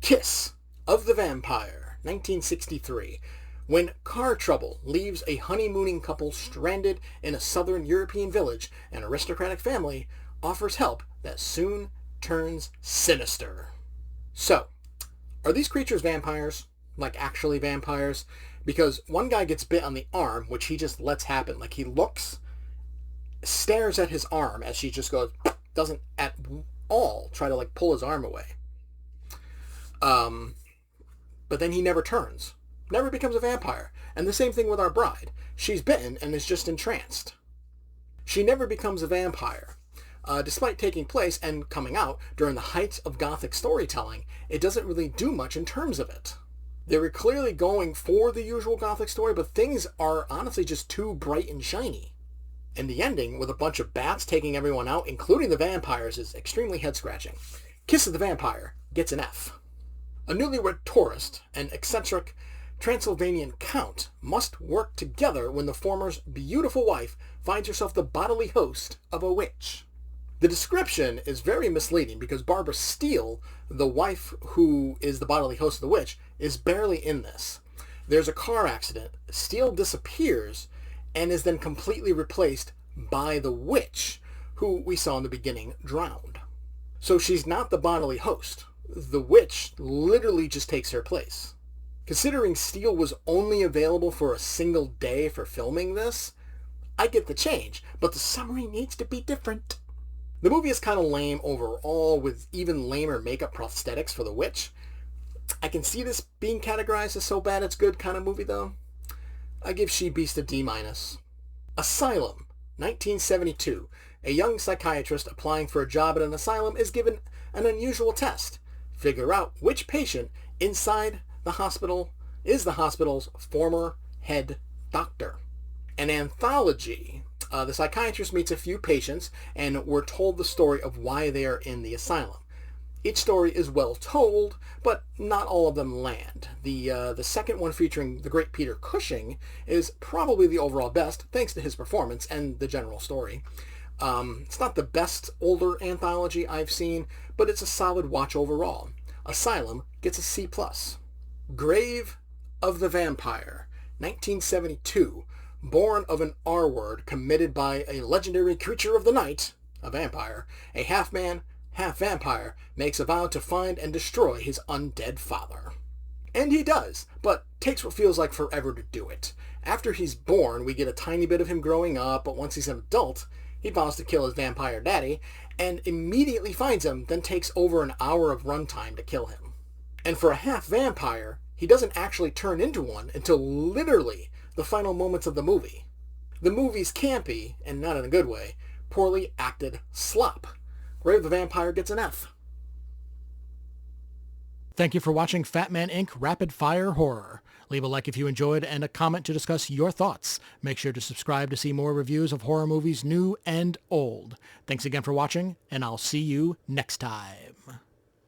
Kiss of the Vampire, 1963. When car trouble leaves a honeymooning couple stranded in a southern European village, an aristocratic family offers help that soon turns sinister. So, are these creatures vampires? Like actually vampires? Because one guy gets bit on the arm, which he just lets happen. Like he looks, stares at his arm as she just goes, doesn't at all try to like pull his arm away. But then he never turns. Never becomes a vampire. And the same thing with our bride. She's bitten and is just entranced. She never becomes a vampire. Despite taking place and coming out during the heights of Gothic storytelling, it doesn't really do much in terms of it. They were clearly going for the usual Gothic story, but things are honestly just too bright and shiny. And the ending, with a bunch of bats taking everyone out, including the vampires, is extremely head-scratching. Kiss of the Vampire gets an F. A newlywed tourist and eccentric Transylvanian count must work together when the former's beautiful wife finds herself the bodily host of a witch. The description is very misleading because Barbara Steele, the wife who is the bodily host of the witch, is barely in this. There's a car accident, Steele disappears, and is then completely replaced by the witch, who we saw in the beginning drowned. So she's not the bodily host. The witch literally just takes her place. Considering Steele was only available for a single day for filming this, I get the change, but the summary needs to be different. The movie is kind of lame overall, with even lamer makeup prosthetics for the witch. I can see this being categorized as so bad it's good kind of movie though. I give She Beast a D-. Asylum, 1972. A young psychiatrist applying for a job at an asylum is given an unusual test. Figure out which patient inside the hospital is the hospital's former head doctor. An anthology. The psychiatrist meets a few patients, and we're told the story of why they are in the asylum. Each story is well told, but not all of them land. The second one, featuring the great Peter Cushing, is probably the overall best, thanks to his performance and the general story. It's not the best older anthology I've seen, but it's a solid watch overall. Asylum gets a C+. Grave of the Vampire, 1972. Born of an R-word committed by a legendary creature of the night, a vampire, a half-man, half-vampire makes a vow to find and destroy his undead father. And he does, but takes what feels like forever to do it. After he's born, we get a tiny bit of him growing up, but once he's an adult, he vows to kill his vampire daddy, and immediately finds him, then takes over an hour of runtime to kill him. And for a half-vampire, he doesn't actually turn into one until literally the final moments of the movie. The movie's campy, and not in a good way, poorly acted slop. Grave of the Vampire gets an F. Thank you for watching Fatman Inc. Rapid Fire Horror. Leave a like if you enjoyed and a comment to discuss your thoughts. Make sure to subscribe to see more reviews of horror movies new and old. Thanks again for watching, and I'll see you next time.